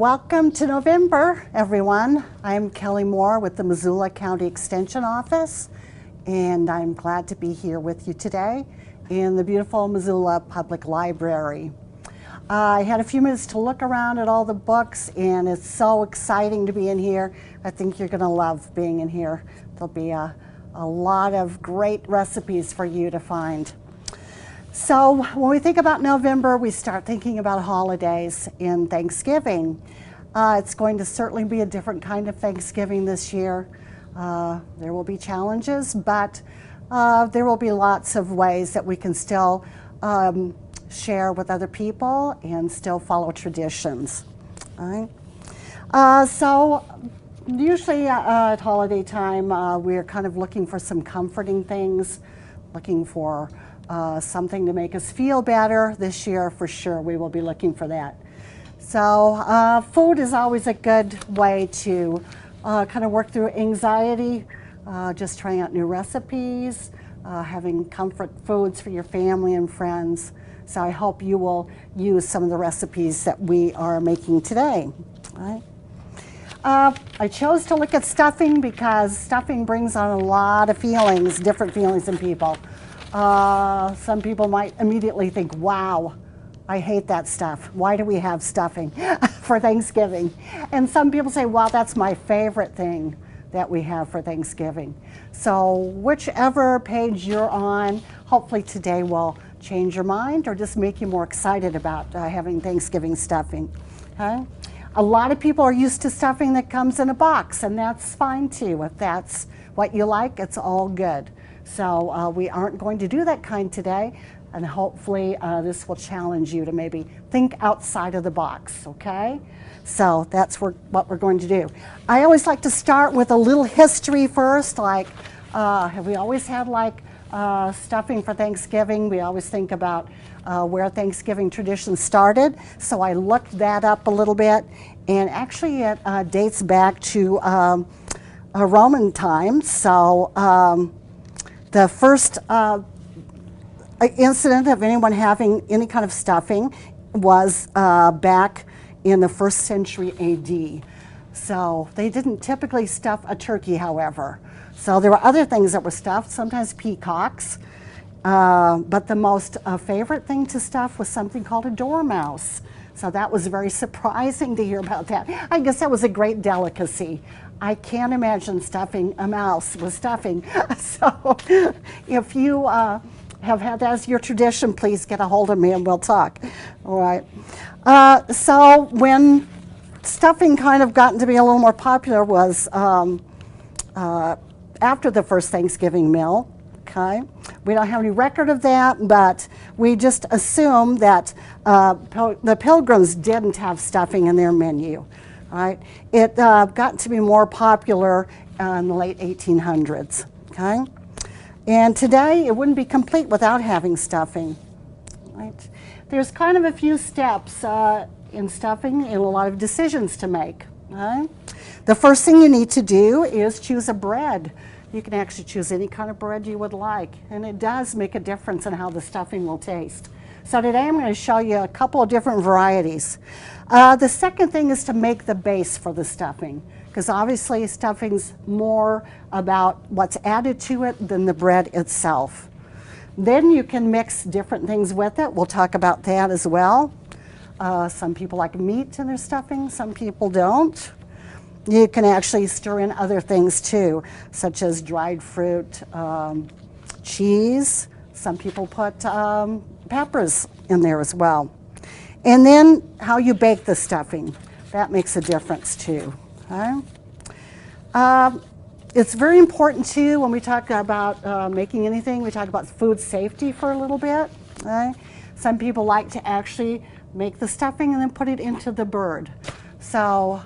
Welcome to November, everyone. I'm Kelly Moore with the Missoula County Extension Office, and I'm glad to be here with you today in the beautiful Missoula Public Library. I had a few minutes to look around at all the books, and it's so exciting to be in here. I think you're going to love being in here. There'll be a lot of great recipes for you to find. So when we think about November, we start thinking about holidays and Thanksgiving. It's going to certainly be a different kind of Thanksgiving this year. There will be challenges, but there will be lots of ways that we can still share with other people and still follow traditions. All right? So usually at holiday time, we're kind of looking for some comforting things, looking for something to make us feel better. This year, for sure, we will be looking for that. So food is always a good way to kind of work through anxiety, just trying out new recipes, having comfort foods for your family and friends. So I hope you will use some of the recipes that we are making today. All right. I chose to look at stuffing because stuffing brings on a lot of feelings, different feelings in people. Some people might immediately think, wow, I hate that stuff. Why do we have stuffing for Thanksgiving? And some people say, wow, that's my favorite thing that we have for Thanksgiving. So whichever page you're on, hopefully today will change your mind or just make you more excited about having Thanksgiving stuffing. Okay? A lot of people are used to stuffing that comes in a box, and that's fine too. If that's what you like, it's all good. So we aren't going to do that kind today, and hopefully this will challenge you to maybe think outside of the box, okay? So that's what we're going to do. I always like to start with a little history first, like have we always had like stuffing for Thanksgiving? We always think about where Thanksgiving tradition started, so I looked that up a little bit, and actually it dates back to Roman times. So the first incident of anyone having any kind of stuffing was back in the 1st century AD. So they didn't typically stuff a turkey, however. So there were other things that were stuffed, sometimes peacocks, but the most favorite thing to stuff was something called a dormouse. So that was very surprising to hear about that. I guess that was a great delicacy. I can't imagine stuffing a mouse with stuffing. So if you have had that as your tradition, please get a hold of me and we'll talk. All right. So when stuffing kind of gotten to be a little more popular was after the first Thanksgiving meal. Okay. We don't have any record of that, but we just assume that the Pilgrims didn't have stuffing in their menu. Right? It got to be more popular in the late 1800s. Okay? And today it wouldn't be complete without having stuffing. Right? There's kind of a few steps in stuffing and a lot of decisions to make. Okay? The first thing you need to do is choose a bread. You can actually choose any kind of bread you would like, and it does make a difference in how the stuffing will taste. So today I'm going to show you a couple of different varieties. The second thing is to make the base for the stuffing, because obviously stuffing's more about what's added to it than the bread itself. Then you can mix different things with it. We'll talk about that as well. Some people like meat in their stuffing, some people don't. You can actually stir in other things too, such as dried fruit, cheese. Some people put peppers in there as well. And then how you bake the stuffing. That makes a difference too. Okay? It's very important too when we talk about making anything, we talk about food safety for a little bit. Okay? Some people like to actually make the stuffing and then put it into the bird. So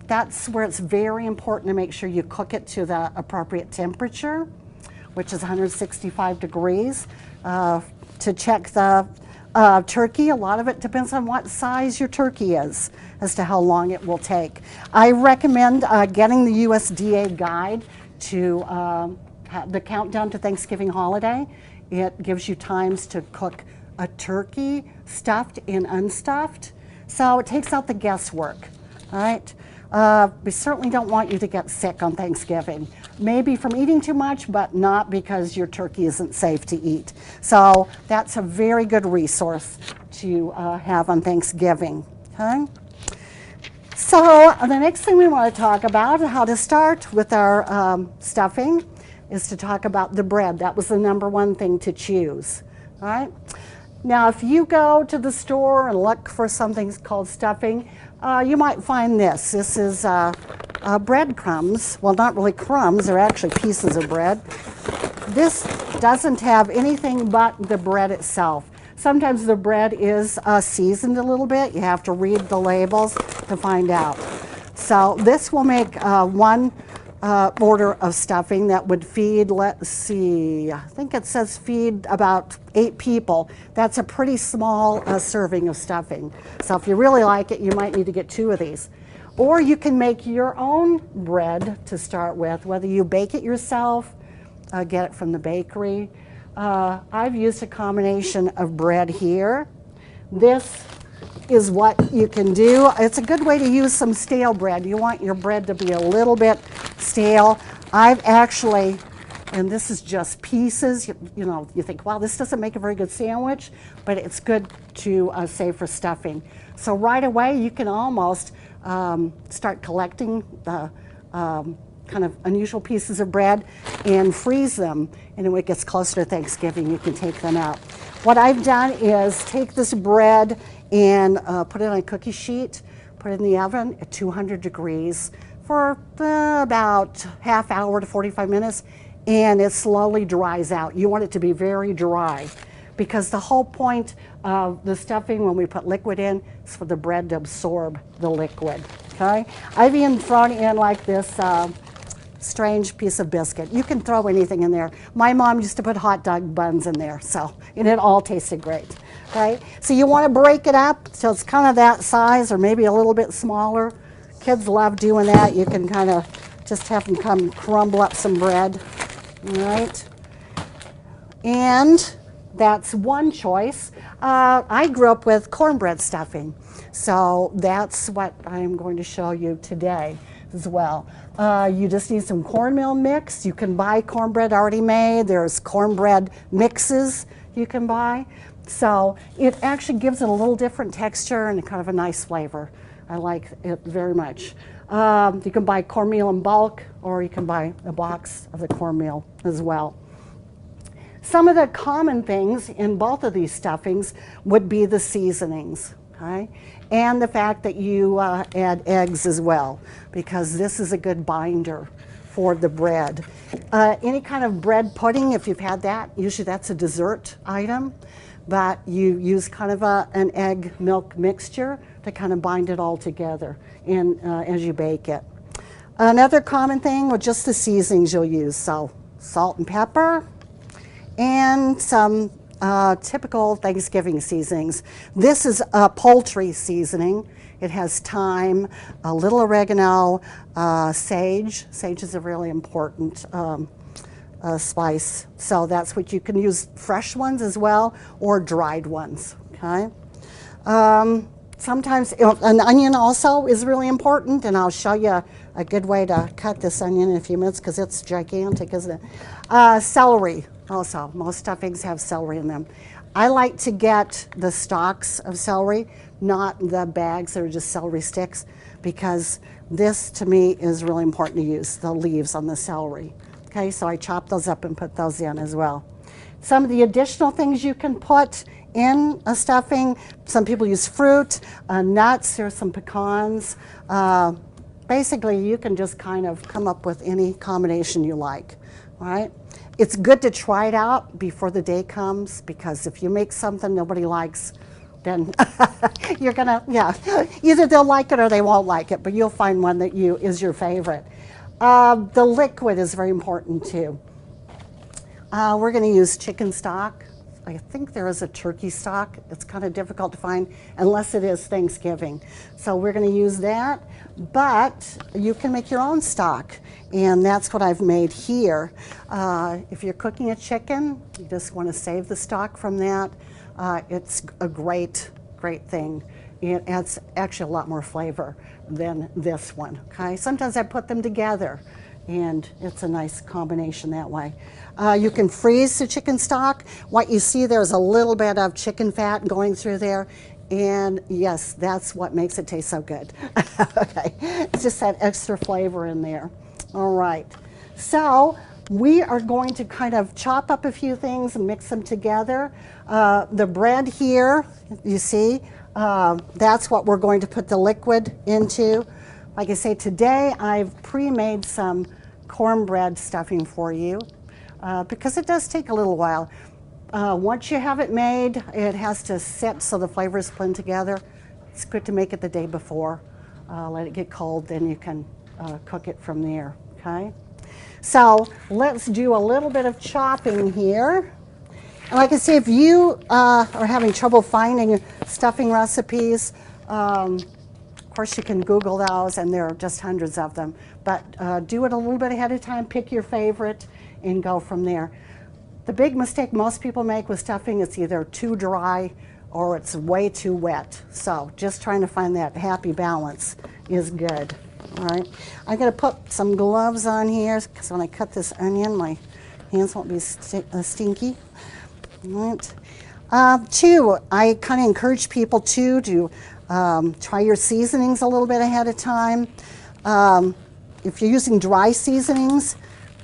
that's where it's very important to make sure you cook it to the appropriate temperature, which is 165 degrees. To check the turkey, a lot of it depends on what size your turkey is as to how long it will take. I recommend getting the USDA guide to the countdown to Thanksgiving holiday. It gives you times to cook a turkey, stuffed and unstuffed. So it takes out the guesswork. all right? We certainly don't want you to get sick on Thanksgiving. Maybe from eating too much, but not because your turkey isn't safe to eat. So that's a very good resource to have on Thanksgiving, okay? So the next thing we want to talk about, how to start with our stuffing, is to talk about the bread. That was the number 1 thing to choose, all right? Now, if you go to the store and look for something called stuffing, you might find this. This is breadcrumbs. Well, not really crumbs, they're actually pieces of bread. This doesn't have anything but the bread itself. Sometimes the bread is seasoned a little bit. You have to read the labels to find out. So this will make 1 order of stuffing that would feed, let's see, I think it says feed about 8 people. That's a pretty small serving of stuffing. So if you really like it, you might need to get 2 of these. Or you can make your own bread to start with, whether you bake it yourself, get it from the bakery. I've used a combination of bread here. This is what you can do. It's a good way to use some stale bread. You want your bread to be a little bit stale. I've actually, and this is just pieces, you know, you think, wow, this doesn't make a very good sandwich, but it's good to save for stuffing. So right away you can almost start collecting the kind of unusual pieces of bread and freeze them, and when it gets closer to Thanksgiving you can take them out. What I've done is take this bread and put it on a cookie sheet, put it in the oven at 200 degrees for about half hour to 45 minutes, and it slowly dries out. You want it to be very dry, because the whole point of the stuffing when we put liquid in is for the bread to absorb the liquid, okay? I've even thrown in like this strange piece of biscuit. You can throw anything in there. My mom used to put hot dog buns in there, so, and it all tasted great, right? So you want to break it up so it's kind of that size or maybe a little bit smaller. Kids love doing that. You can kind of just have them come crumble up some bread, all right? And that's one choice. I grew up with cornbread stuffing, so that's what I'm going to show you today as well. You just need some cornmeal mix. You can buy cornbread already made. There's cornbread mixes you can buy. So it actually gives it a little different texture and kind of a nice flavor. I like it very much. You can buy cornmeal in bulk, or you can buy a box of the cornmeal as well. Some of the common things in both of these stuffings would be the seasonings, okay? And the fact that you add eggs as well, because this is a good binder for the bread. Any kind of bread pudding, if you've had that, usually that's a dessert item, but you use kind of an egg milk mixture to kind of bind it all together as you bake it. Another common thing with just the seasonings you'll use, so salt and pepper, and some typical Thanksgiving seasonings. This is a poultry seasoning. It has thyme, a little oregano, sage. Sage is a really important spice. So that's what you can use, fresh ones as well, or dried ones, okay? Sometimes an onion also is really important, and I'll show you a good way to cut this onion in a few minutes because it's gigantic, isn't it? Celery also. Most stuffings have celery in them. I like to get the stalks of celery, not the bags that are just celery sticks, because this to me is really important to use, the leaves on the celery. Okay, so I chop those up and put those in as well. Some of the additional things you can put in a stuffing, some people use fruit, nuts, there's some pecans. Basically, you can just kind of come up with any combination you like, all right? It's good to try it out before the day comes, because if you make something nobody likes, then you're gonna, yeah, either they'll like it or they won't like it, but you'll find one that is your favorite. The liquid is very important too. We're gonna use chicken stock. I think there is a turkey stock. It's kind of difficult to find unless it is Thanksgiving. So we're going to use that, but you can make your own stock, and that's what I've made here. If you're cooking a chicken, you just want to save the stock from that. It's a great thing it adds actually a lot more flavor than this one, okay? Sometimes I put them together, and it's a nice combination that way. You can freeze the chicken stock. What you see there is a little bit of chicken fat going through there, and yes, that's what makes it taste so good. Okay, it's just that extra flavor in there. All right, so we are going to kind of chop up a few things and mix them together. The bread here, you see, that's what we're going to put the liquid into. Like I say, today I've pre-made some cornbread stuffing for you because it does take a little while. Once you have it made, it has to set so the flavors blend together. It's good to make it the day before. Let it get cold, then you can cook it from there, okay? So let's do a little bit of chopping here. And like I say, if you are having trouble finding stuffing recipes, of course you can Google those, and there are just hundreds of them. But do it a little bit ahead of time, pick your favorite, and go from there. The big mistake most people make with stuffing is either too dry or it's way too wet. So just trying to find that happy balance is good. All right, I'm going to put some gloves on here because when I cut this onion, my hands won't be stinky. All right. Two, I kind of encourage people to try your seasonings a little bit ahead of time. If you're using dry seasonings,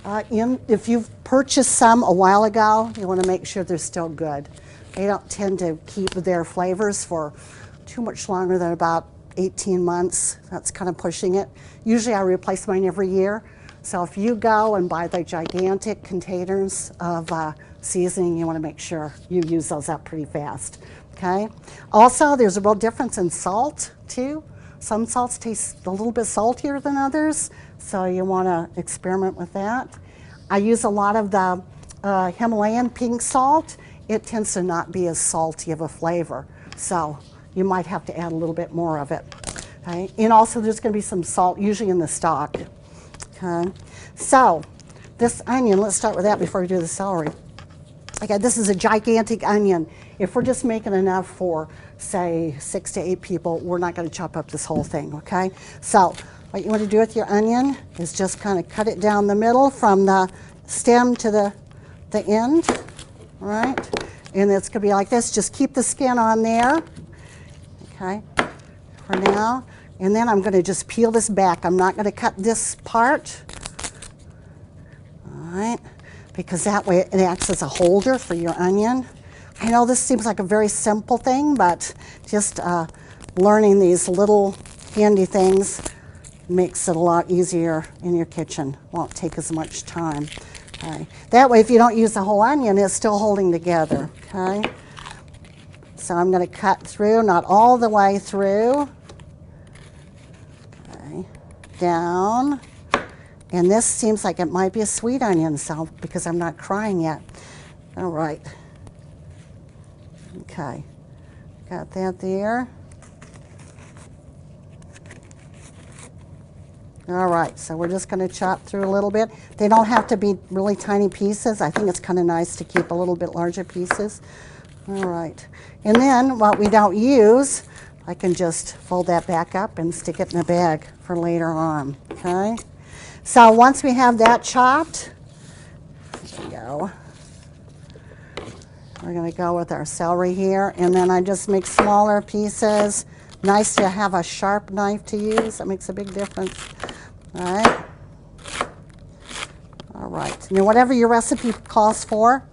if you've purchased some a while ago, you want to make sure they're still good. They don't tend to keep their flavors for too much longer than about 18 months. That's kind of pushing it. Usually I replace mine every year. So if you go and buy the gigantic containers of seasoning, you want to make sure you use those up pretty fast. Okay. Also, there's a real difference in salt too. Some salts taste a little bit saltier than others, so you want to experiment with that. I use a lot of the Himalayan pink salt. It tends to not be as salty of a flavor, so you might have to add a little bit more of it. Okay? And also there's going to be some salt usually in the stock. Okay? So this onion, let's start with that before we do the celery. Okay, this is a gigantic onion. If we're just making enough for, say, 6 to 8 people, we're not going to chop up this whole thing, okay? So what you want to do with your onion is just kind of cut it down the middle from the stem to the end, all right? And it's going to be like this. Just keep the skin on there, okay, for now. And then I'm going to just peel this back. I'm not going to cut this part, all right, because that way it acts as a holder for your onion. I know this seems like a very simple thing, but just learning these little handy things makes it a lot easier in your kitchen. Won't take as much time. Okay. That way, if you don't use the whole onion, it's still holding together. Okay. So I'm going to cut through, not all the way through. Okay. Down. And this seems like it might be a sweet onion, so because I'm not crying yet. All right. Okay. Got that there. All right, so we're just going to chop through a little bit. They don't have to be really tiny pieces. I think it's kind of nice to keep a little bit larger pieces. All right. And then what we don't use, I can just fold that back up and stick it in a bag for later on. Okay. So once we have that chopped, there we go. We're going to go with our celery here, and then I just make smaller pieces. Nice to have a sharp knife to use. That makes a big difference. All right. All right. Now, whatever your recipe calls for,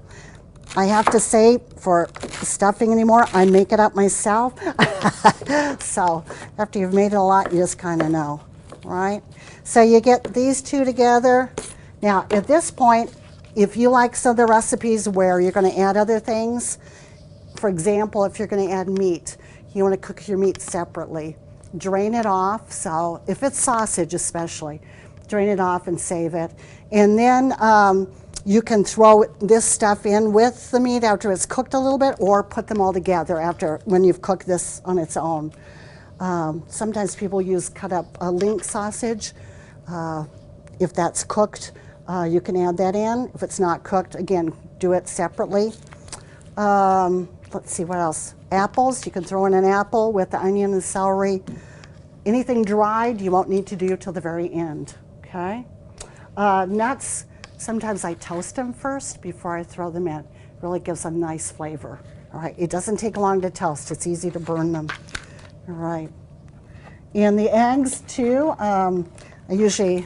I have to say, for stuffing anymore, I make it up myself. So after you've made it a lot, you just kind of know. All right. So you get these two together. Now, at this point, if you like some of the recipes where you're going to add other things, for example, if you're going to add meat, you want to cook your meat separately. Drain it off, so if it's sausage especially, drain it off and save it. And then you can throw this stuff in with the meat after it's cooked a little bit, or put them all together after when you've cooked this on its own. Sometimes people use cut up link sausage. If that's cooked, you can add that in. If it's not cooked, again, do it separately. let's see what else. Apples, you can throw in an apple with the onion and celery. Anything dried, you won't need to do till the very end, okay? Nuts, sometimes I toast them first before I throw them in. It really gives a nice flavor. All right, it doesn't take long to toast. It's easy to burn them. All right. And the eggs too, I usually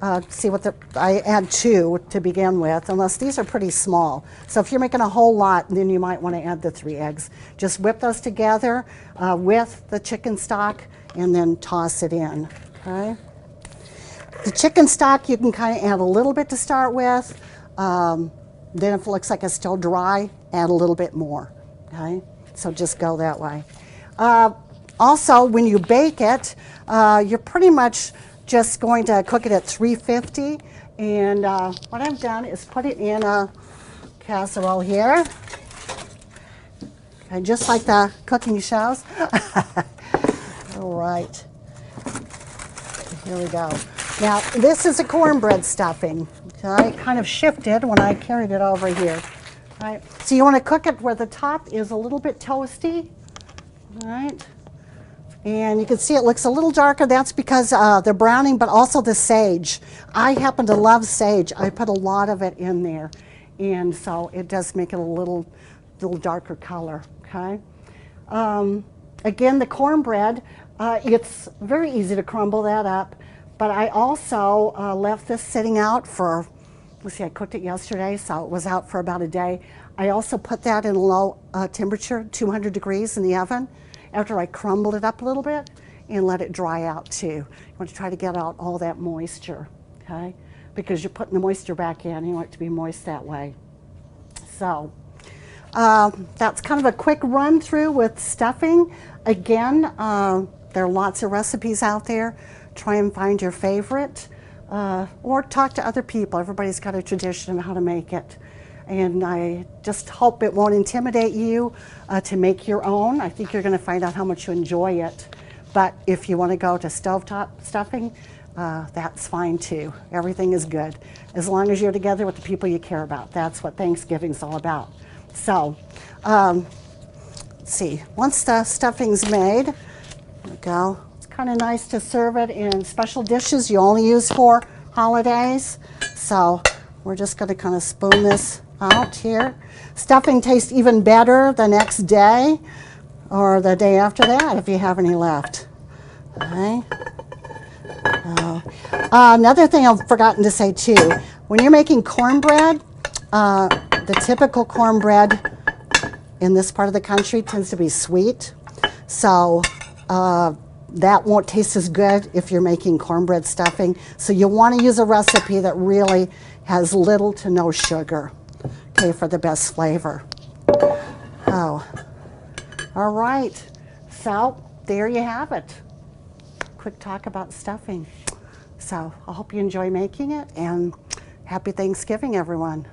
I add 2 to begin with, unless these are pretty small. So if you're making a whole lot, then you might want to add the 3 eggs. Just whip those together with the chicken stock and then toss it in, okay? The chicken stock, you can kind of add a little bit to start with. Then if it looks like it's still dry, add a little bit more, okay? So just go that way. Also, when you bake it, you're pretty much just going to cook it at 350. And what I've done is put it in a casserole here. Okay, just like the cooking shows. All right. Here we go. Now, this is a cornbread stuffing. Okay, kind of shifted when I carried it over here. All right. So you want to cook it where the top is a little bit toasty. All right. And you can see it looks a little darker. That's because the browning, but also the sage. I happen to love sage. I put a lot of it in there. And so it does make it a little darker color, okay? Again, the cornbread, it's very easy to crumble that up. But I also left this sitting out for, let's see, I cooked it yesterday, so it was out for about a day. I also put that in low temperature, 200 degrees in the oven, after I crumbled it up a little bit and let it dry out too. You want to try to get out all that moisture, okay? Because you're putting the moisture back in, you want it to be moist that way. So that's kind of a quick run through with stuffing. Again, there are lots of recipes out there. Try and find your favorite or talk to other people. Everybody's got a tradition of how to make it. And I just hope it won't intimidate you to make your own. I think you're going to find out how much you enjoy it. But if you want to go to stovetop stuffing, that's fine too. Everything is good. As long as you're together with the people you care about. That's what Thanksgiving's all about. So, let's see. Once the stuffing's made, there we go. It's kind of nice to serve it in special dishes you only use for holidays. So we're just going to kind of spoon this out here. Stuffing tastes even better the next day or the day after that if you have any left. Okay. Another thing I've forgotten to say too, when you're making cornbread, the typical cornbread in this part of the country tends to be sweet. So that won't taste as good if you're making cornbread stuffing. So you want to use a recipe that really has little to no sugar, okay, for the best flavor. Oh, all right. So there you have it. Quick talk about stuffing. So I hope you enjoy making it, and happy Thanksgiving, everyone.